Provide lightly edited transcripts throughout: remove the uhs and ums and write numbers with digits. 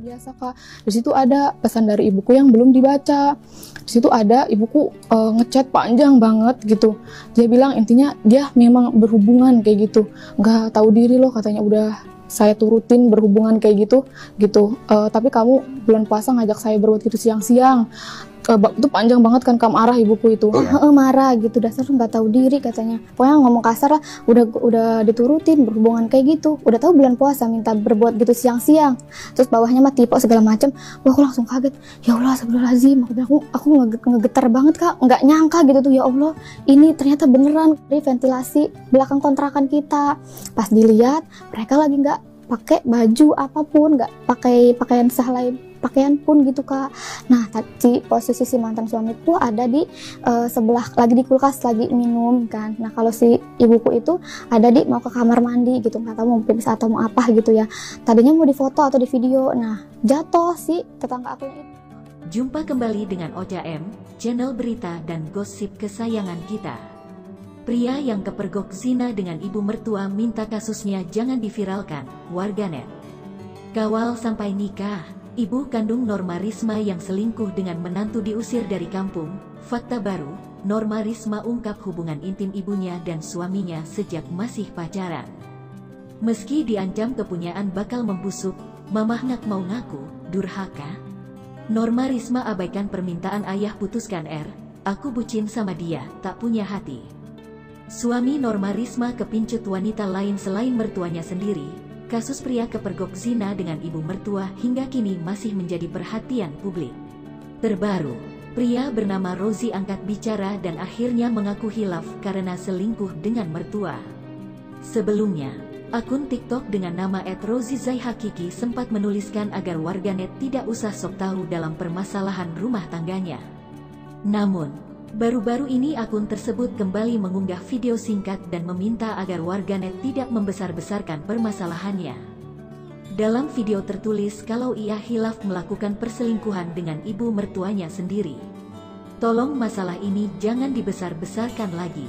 biasa Kak. Di situ ada pesan dari ibuku yang belum dibaca. Di situ ada ibuku ngechat panjang banget gitu. Dia bilang intinya dia memang berhubungan kayak gitu. Nggak tahu diri loh katanya, udah saya turutin berhubungan kayak gitu. Tapi kamu bulan puasa ngajak saya berbuat gitu siang-siang. Itu panjang banget kan, Kak, marah ibuku itu. Marah gitu, dasar nggak tahu diri katanya. Pokoknya ngomong kasar lah, udah diturutin berhubungan kayak gitu. Udah tahu bulan puasa minta berbuat gitu siang-siang. Terus bawahnya mah tipe segala macam. Wah, aku langsung kaget. Ya Allah, astagfirullahaladzim. Aku ngegetar banget Kak, nggak nyangka gitu tuh, ya Allah. Ini ternyata beneran dari ventilasi belakang kontrakan kita. Pas dilihat, mereka lagi nggak pakai baju apapun, nggak pakai pakaian sehelai pakaian pun gitu Kak. Nah, tadi posisi si mantan suamiku ada di sebelah, lagi di kulkas lagi minum kan. Nah, kalau si ibuku itu ada di mau ke kamar mandi gitu, nggak tahu mau pipis atau mau apa gitu ya. Tadinya mau difoto atau di video. Nah, jatuh si tetangga aku itu. Jumpa kembali dengan Ocha M, channel berita dan gosip kesayangan kita. Pria yang kepergok zina dengan ibu mertua minta kasusnya jangan diviralkan, warganet. Kawal sampai nikah. Ibu kandung Norma Risma yang selingkuh dengan menantu diusir dari kampung. Fakta baru, Norma Risma ungkap hubungan intim ibunya dan suaminya sejak masih pacaran. Meski diancam kepunyaan bakal membusuk, Mamah Nak mau ngaku, durhaka. Norma Risma abaikan permintaan ayah, putuskan aku bucin sama dia, tak punya hati. Suami Norma Risma kepincut wanita lain selain mertuanya sendiri. Kasus pria kepergok zina dengan ibu mertua hingga kini masih menjadi perhatian publik. Terbaru, pria bernama Rozi angkat bicara dan akhirnya mengaku hilaf karena selingkuh dengan mertua. Sebelumnya, akun TikTok dengan nama @rozizayhakiki sempat menuliskan agar warganet tidak usah sok tahu dalam permasalahan rumah tangganya. Namun, baru-baru ini akun tersebut kembali mengunggah video singkat dan meminta agar warganet tidak membesar-besarkan permasalahannya. Dalam video tertulis kalau ia hilaf melakukan perselingkuhan dengan ibu mertuanya sendiri. Tolong masalah ini jangan dibesar-besarkan lagi.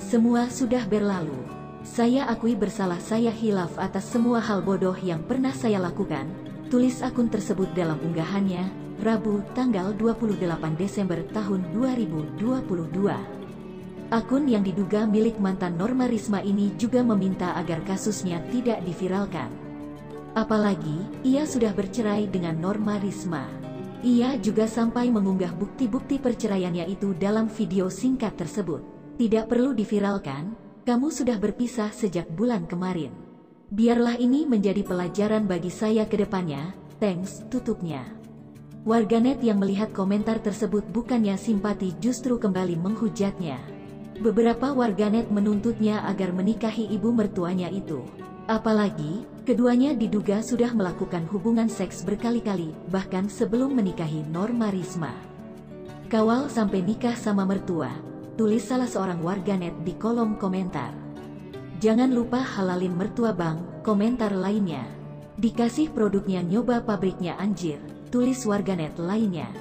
Semua sudah berlalu. Saya akui bersalah, saya hilaf atas semua hal bodoh yang pernah saya lakukan, tulis akun tersebut dalam unggahannya Rabu, tanggal 28 Desember tahun 2022. Akun yang diduga milik mantan Norma Risma ini juga meminta agar kasusnya tidak diviralkan. Apalagi, ia sudah bercerai dengan Norma Risma. Ia juga sampai mengunggah bukti-bukti perceraiannya itu dalam video singkat tersebut. Tidak perlu diviralkan, kamu sudah berpisah sejak bulan kemarin. Biarlah ini menjadi pelajaran bagi saya ke depannya, thanks, tutupnya. Warganet yang melihat komentar tersebut bukannya simpati justru kembali menghujatnya. Beberapa warganet menuntutnya agar menikahi ibu mertuanya itu. Apalagi, keduanya diduga sudah melakukan hubungan seks berkali-kali, bahkan sebelum menikahi Norma Risma. Kawal sampai nikah sama mertua, tulis salah seorang warganet di kolom komentar. Jangan lupa halalin mertua bang, komentar lainnya. Dikasih produknya nyoba pabriknya anjir, tulis warganet lainnya.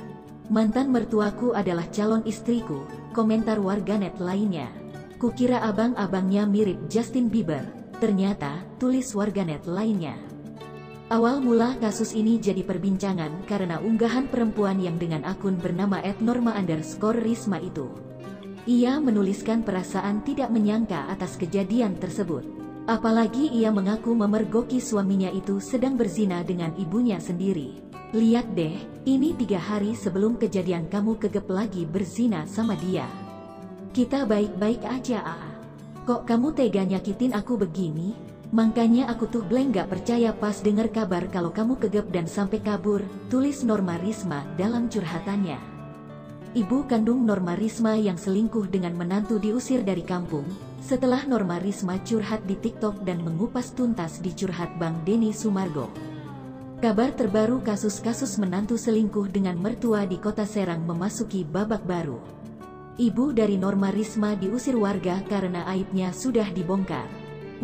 Mantan mertuaku adalah calon istriku, komentar warganet lainnya. Kukira abang-abangnya mirip Justin Bieber, ternyata, tulis warganet lainnya. Awal mula kasus ini jadi perbincangan karena unggahan perempuan yang dengan akun bernama @norma_risma itu. Ia menuliskan perasaan tidak menyangka atas kejadian tersebut. Apalagi ia mengaku memergoki suaminya itu sedang berzina dengan ibunya sendiri. Lihat deh, ini 3 hari sebelum kejadian kamu kegep lagi berzina sama dia. Kita baik-baik aja Kok kamu tega nyakitin aku begini? Makanya aku tuh blank gak percaya pas denger kabar kalau kamu kegep dan sampai kabur, tulis Norma Risma dalam curhatannya. Ibu kandung Norma Risma yang selingkuh dengan menantu diusir dari kampung, setelah Norma Risma curhat di TikTok dan mengupas tuntas di Curhat Bang Denny Sumargo. Kabar terbaru kasus-kasus menantu selingkuh dengan mertua di Kota Serang memasuki babak baru. Ibu dari Norma Risma diusir warga karena aibnya sudah dibongkar.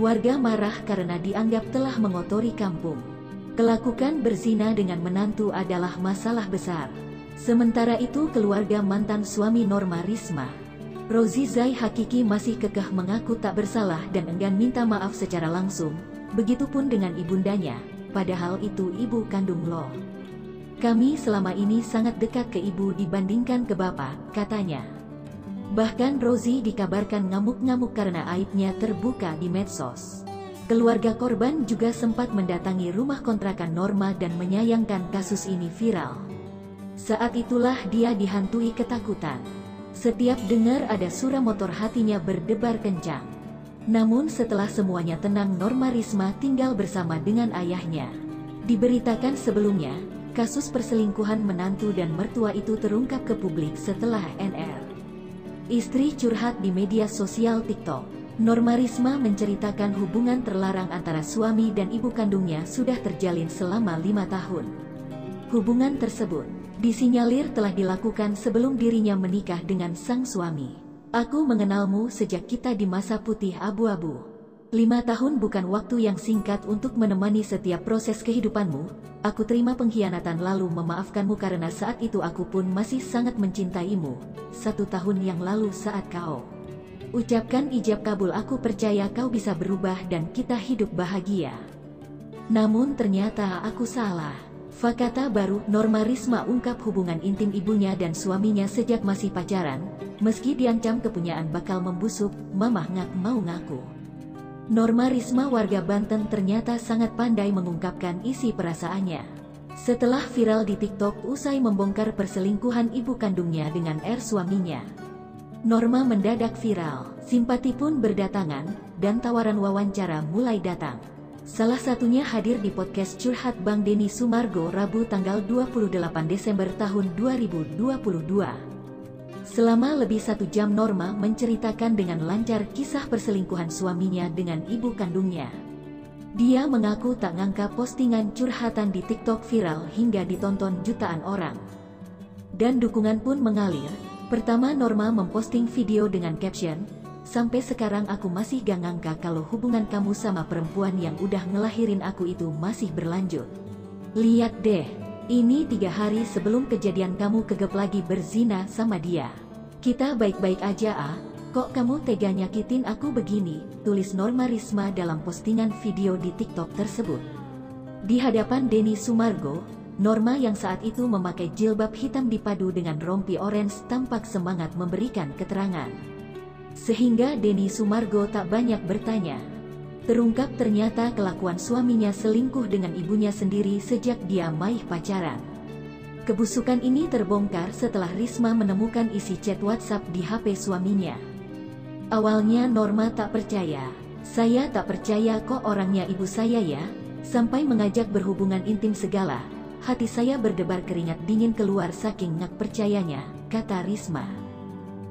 Warga marah karena dianggap telah mengotori kampung. Kelakukan berzina dengan menantu adalah masalah besar. Sementara itu keluarga mantan suami Norma Risma, Rozizayhakiki, masih kekeh mengaku tak bersalah dan enggan minta maaf secara langsung. Begitupun dengan ibundanya. Padahal itu ibu kandung lo. Kami selama ini sangat dekat ke ibu dibandingkan ke bapak, katanya. Bahkan Rozi dikabarkan ngamuk-ngamuk karena aibnya terbuka di medsos. Keluarga korban juga sempat mendatangi rumah kontrakan Norma dan menyayangkan kasus ini viral. Saat itulah dia dihantui ketakutan. Setiap dengar ada suara motor hatinya berdebar kencang. Namun setelah semuanya tenang, Norma Risma tinggal bersama dengan ayahnya. Diberitakan sebelumnya, kasus perselingkuhan menantu dan mertua itu terungkap ke publik setelah NR istri curhat di media sosial TikTok. Norma Risma menceritakan hubungan terlarang antara suami dan ibu kandungnya sudah terjalin selama 5 tahun. Hubungan tersebut disinyalir telah dilakukan sebelum dirinya menikah dengan sang suami. Aku mengenalmu sejak kita di masa putih abu-abu. 5 tahun bukan waktu yang singkat untuk menemani setiap proses kehidupanmu. Aku terima pengkhianatan lalu memaafkanmu karena saat itu aku pun masih sangat mencintaimu. 1 tahun yang lalu saat kau ucapkan ijab kabul, aku percaya kau bisa berubah dan kita hidup bahagia. Namun ternyata aku salah. Fakta baru, Norma Risma ungkap hubungan intim ibunya dan suaminya sejak masih pacaran. Meski diancam kepunyaan bakal membusuk, mamah nggak mau ngaku. Norma Risma warga Banten ternyata sangat pandai mengungkapkan isi perasaannya. Setelah viral di TikTok usai membongkar perselingkuhan ibu kandungnya dengan R suaminya, Norma mendadak viral, simpati pun berdatangan, dan tawaran wawancara mulai datang. Salah satunya hadir di podcast Curhat Bang Denny Sumargo Rabu tanggal 28 Desember tahun 2022. Selama lebih 1 jam Norma menceritakan dengan lancar kisah perselingkuhan suaminya dengan ibu kandungnya. Dia mengaku tak ngangka postingan curhatan di TikTok viral hingga ditonton jutaan orang. Dan dukungan pun mengalir. Pertama Norma memposting video dengan caption, "Sampai sekarang aku masih gak ngangka kalau hubungan kamu sama perempuan yang udah ngelahirin aku itu masih berlanjut. Lihat deh, ini 3 hari sebelum kejadian kamu kegep lagi berzina sama dia. Kita baik-baik aja ah, kok kamu tega nyakitin aku begini," tulis Norma Risma dalam postingan video di TikTok tersebut. Di hadapan Denny Sumargo, Norma yang saat itu memakai jilbab hitam dipadu dengan rompi orange tampak semangat memberikan keterangan. Sehingga Denny Sumargo tak banyak bertanya. Terungkap ternyata kelakuan suaminya selingkuh dengan ibunya sendiri sejak dia masih pacaran. Kebusukan ini terbongkar setelah Risma menemukan isi chat WhatsApp di HP suaminya. Awalnya Norma tak percaya. "Saya tak percaya kok orangnya ibu saya ya, sampai mengajak berhubungan intim segala. Hati saya berdebar keringat dingin keluar saking nggak percayanya," kata Risma.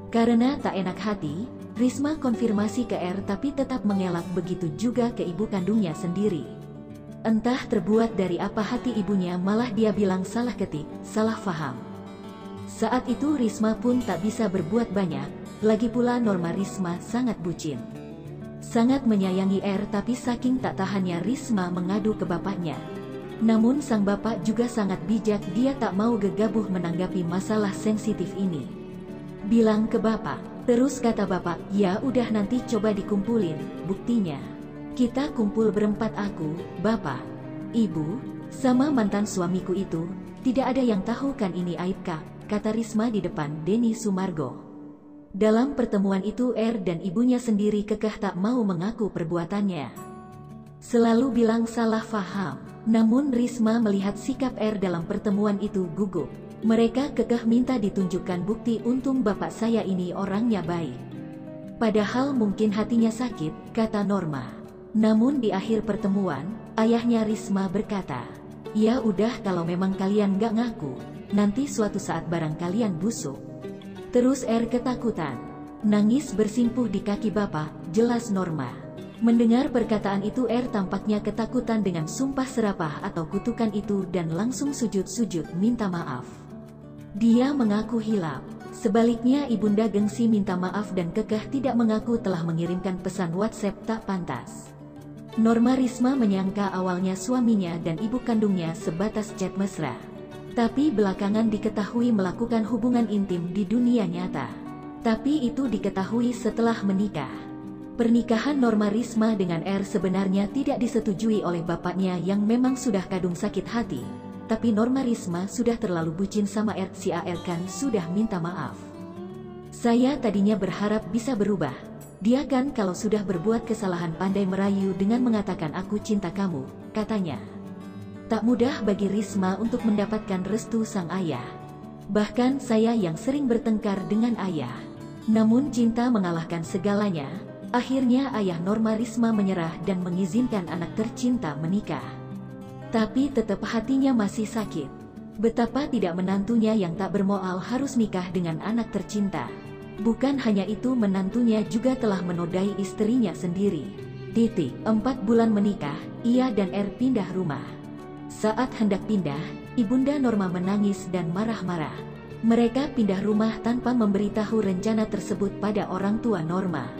Karena tak enak hati, Risma konfirmasi ke R tapi tetap mengelak, begitu juga ke ibu kandungnya sendiri. Entah terbuat dari apa hati ibunya malah dia bilang salah ketik, salah faham. Saat itu Risma pun tak bisa berbuat banyak, lagi pula Norma Risma sangat bucin. Sangat menyayangi R tapi saking tak tahannya Risma mengadu ke bapaknya. Namun sang bapak juga sangat bijak, dia tak mau gegabah menanggapi masalah sensitif ini. Bilang ke bapak, terus kata bapak, "Ya udah nanti coba dikumpulin buktinya. Kita kumpul berempat, aku, bapak, ibu, sama mantan suamiku itu. Tidak ada yang tahu kan ini aib kak," kata Risma di depan Denny Sumargo. Dalam pertemuan itu R dan ibunya sendiri kekeh tak mau mengaku perbuatannya. Selalu bilang salah faham. Namun Risma melihat sikap R dalam pertemuan itu gugup. Mereka kekeh minta ditunjukkan bukti, untung bapak saya ini orangnya baik. Padahal mungkin hatinya sakit, kata Norma. Namun di akhir pertemuan, ayahnya Risma berkata, "Ya udah kalau memang kalian gak ngaku, nanti suatu saat barang kalian busuk." Terus R ketakutan, nangis bersimpuh di kaki bapak, jelas Norma. Mendengar perkataan itu R tampaknya ketakutan dengan sumpah serapah atau kutukan itu dan langsung sujud-sujud minta maaf. Dia mengaku hilaf. Sebaliknya ibunda gengsi minta maaf dan kekeh tidak mengaku telah mengirimkan pesan WhatsApp tak pantas. Norma Risma menyangka awalnya suaminya dan ibu kandungnya sebatas chat mesra. Tapi belakangan diketahui melakukan hubungan intim di dunia nyata. Tapi itu diketahui setelah menikah. Pernikahan Norma Risma dengan R sebenarnya tidak disetujui oleh bapaknya yang memang sudah kadung sakit hati. tapi Norma Risma sudah terlalu bucin sama R. Si AR kan sudah minta maaf. Saya tadinya berharap bisa berubah. Dia kan kalau sudah berbuat kesalahan pandai merayu dengan mengatakan aku cinta kamu, katanya. Tak mudah bagi Risma untuk mendapatkan restu sang ayah. Bahkan saya yang sering bertengkar dengan ayah. Namun cinta mengalahkan segalanya. Akhirnya ayah Norma Risma menyerah dan mengizinkan anak tercinta menikah. Tapi tetap hatinya masih sakit. Betapa tidak menantunya yang tak bermoal harus nikah dengan anak tercinta. Bukan hanya itu, menantunya juga telah menodai istrinya sendiri. 4 bulan menikah, ia dan R pindah rumah. Saat hendak pindah, Ibunda Norma menangis dan marah-marah. Mereka pindah rumah tanpa memberitahu rencana tersebut pada orang tua Norma.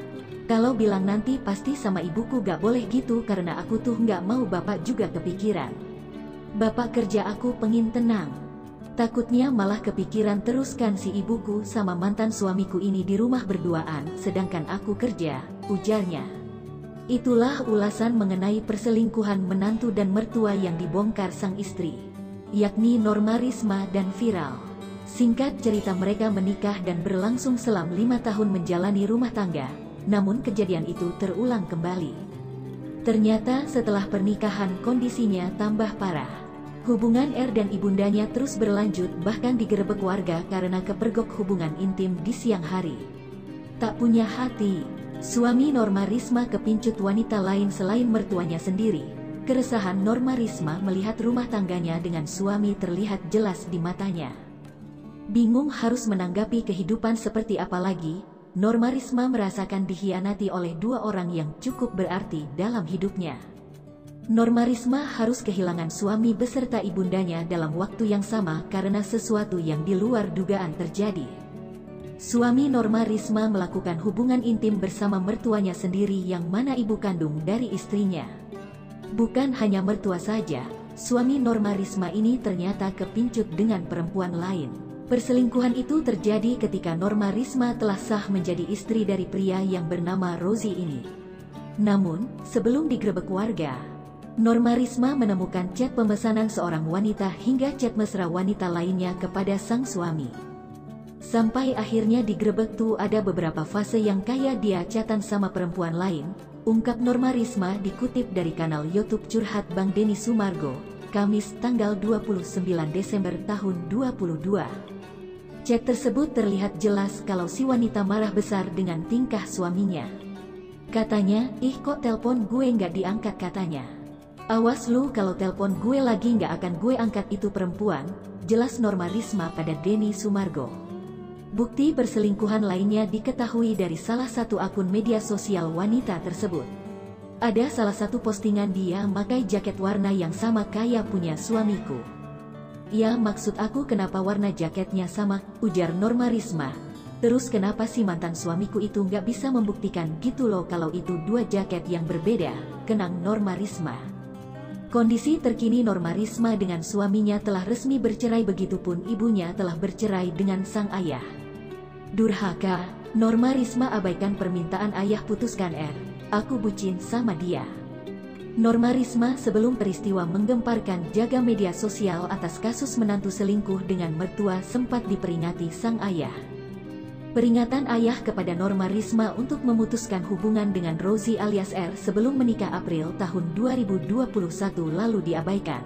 Kalau bilang nanti pasti sama ibuku gak boleh gitu karena aku tuh gak mau bapak juga kepikiran. Bapak kerja aku pengen tenang. Takutnya malah kepikiran terus kan si ibuku sama mantan suamiku ini di rumah berduaan sedangkan aku kerja, ujarnya. Itulah ulasan mengenai perselingkuhan menantu dan mertua yang dibongkar sang istri, yakni Norma Risma dan viral. Singkat cerita, mereka menikah dan berlangsung selama 5 tahun menjalani rumah tangga. Namun kejadian itu terulang kembali. Ternyata setelah pernikahan kondisinya tambah parah. Hubungan R dan ibundanya terus berlanjut, bahkan digerebek warga karena kepergok hubungan intim di siang hari. Tak punya hati, suami Norma Risma kepincut wanita lain selain mertuanya sendiri. Keresahan Norma Risma melihat rumah tangganya dengan suami terlihat jelas di matanya. Bingung harus menanggapi kehidupan seperti apa lagi, Norma Risma merasakan dikhianati oleh 2 orang yang cukup berarti dalam hidupnya. Norma Risma harus kehilangan suami beserta ibundanya dalam waktu yang sama karena sesuatu yang di luar dugaan terjadi. Suami Norma Risma melakukan hubungan intim bersama mertuanya sendiri yang mana ibu kandung dari istrinya. Bukan hanya mertua saja, suami Norma Risma ini ternyata kepincut dengan perempuan lain. Perselingkuhan itu terjadi ketika Norma Risma telah sah menjadi istri dari pria yang bernama Rozi ini. Namun, sebelum digerebek warga, Norma Risma menemukan chat pemesanan seorang wanita hingga chat mesra wanita lainnya kepada sang suami. Sampai akhirnya digerebek tuh ada beberapa fase yang kayak dia chatan sama perempuan lain, ungkap Norma Risma dikutip dari kanal YouTube Curhat Bang Denny Sumargo, Kamis tanggal 29 Desember tahun 2022. Chat tersebut terlihat jelas kalau si wanita marah besar dengan tingkah suaminya. Katanya, "Ih kok telpon gue nggak diangkat," katanya. "Awas lu kalau telpon gue lagi nggak akan gue angkat, itu perempuan," jelas Norma Risma pada Denny Sumargo. Bukti perselingkuhan lainnya diketahui dari salah satu akun media sosial wanita tersebut. Ada salah satu postingan dia pakai jaket warna yang sama kayak punya suamiku. "Ya maksud aku kenapa warna jaketnya sama," ujar Norma Risma. "Terus kenapa si mantan suamiku itu nggak bisa membuktikan gitu loh kalau itu 2 jaket yang berbeda," kenang Norma Risma. Kondisi terkini Norma Risma dengan suaminya telah resmi bercerai, begitupun ibunya telah bercerai dengan sang ayah. Durhaka, Norma Risma abaikan permintaan ayah, "Putuskan R, aku bucin sama dia." Norma Risma sebelum peristiwa menggemparkan jaga media sosial atas kasus menantu selingkuh dengan mertua sempat diperingati sang ayah. Peringatan ayah kepada Norma Risma untuk memutuskan hubungan dengan Rozi alias R sebelum menikah April tahun 2021 lalu diabaikan.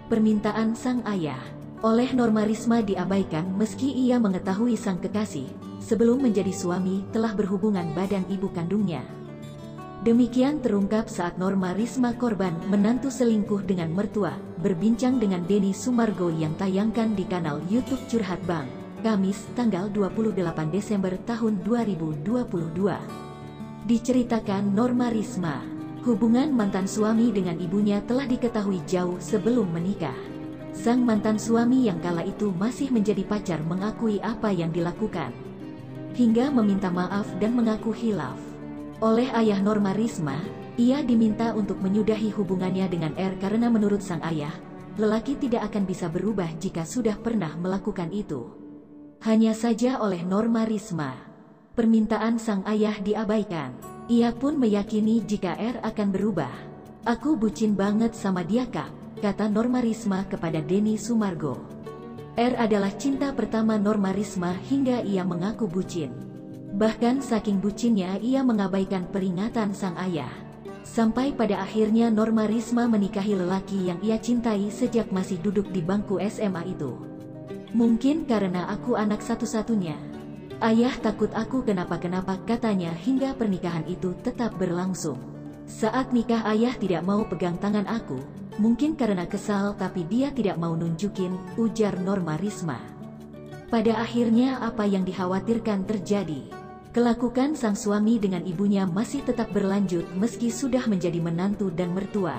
Permintaan sang ayah oleh Norma Risma diabaikan meski ia mengetahui sang kekasih sebelum menjadi suami telah berhubungan badan ibu kandungnya. Demikian terungkap saat Norma Risma, korban menantu selingkuh dengan mertua, berbincang dengan Denny Sumargo yang tayangkan di kanal YouTube Curhat Bang, Kamis tanggal 28 Desember tahun 2022. Diceritakan Norma Risma, hubungan mantan suami dengan ibunya telah diketahui jauh sebelum menikah. Sang mantan suami yang kala itu masih menjadi pacar mengakui apa yang dilakukan, hingga meminta maaf dan mengaku hilaf. Oleh ayah Norma Risma, ia diminta untuk menyudahi hubungannya dengan R karena menurut sang ayah, lelaki tidak akan bisa berubah jika sudah pernah melakukan itu. Hanya saja oleh Norma Risma, permintaan sang ayah diabaikan. Ia pun meyakini jika R akan berubah. "Aku bucin banget sama dia Kak, kata Norma Risma kepada Denny Sumargo. R adalah cinta pertama Norma Risma hingga ia mengaku bucin. Bahkan saking bucinnya ia mengabaikan peringatan sang ayah. Sampai pada akhirnya Norma Risma menikahi lelaki yang ia cintai sejak masih duduk di bangku SMA itu. Mungkin karena aku anak satu-satunya. Ayah takut aku kenapa-kenapa, katanya, hingga pernikahan itu tetap berlangsung. Saat nikah ayah tidak mau pegang tangan aku, mungkin karena kesal tapi dia tidak mau nunjukin, ujar Norma Risma. Pada akhirnya apa yang dikhawatirkan terjadi. Kelakukan sang suami dengan ibunya masih tetap berlanjut meski sudah menjadi menantu dan mertua.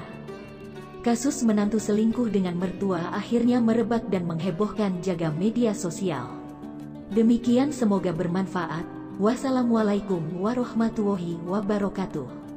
Kasus menantu selingkuh dengan mertua akhirnya merebak dan menghebohkan jagat media sosial. Demikian, semoga bermanfaat. Wassalamualaikum warahmatullahi wabarakatuh.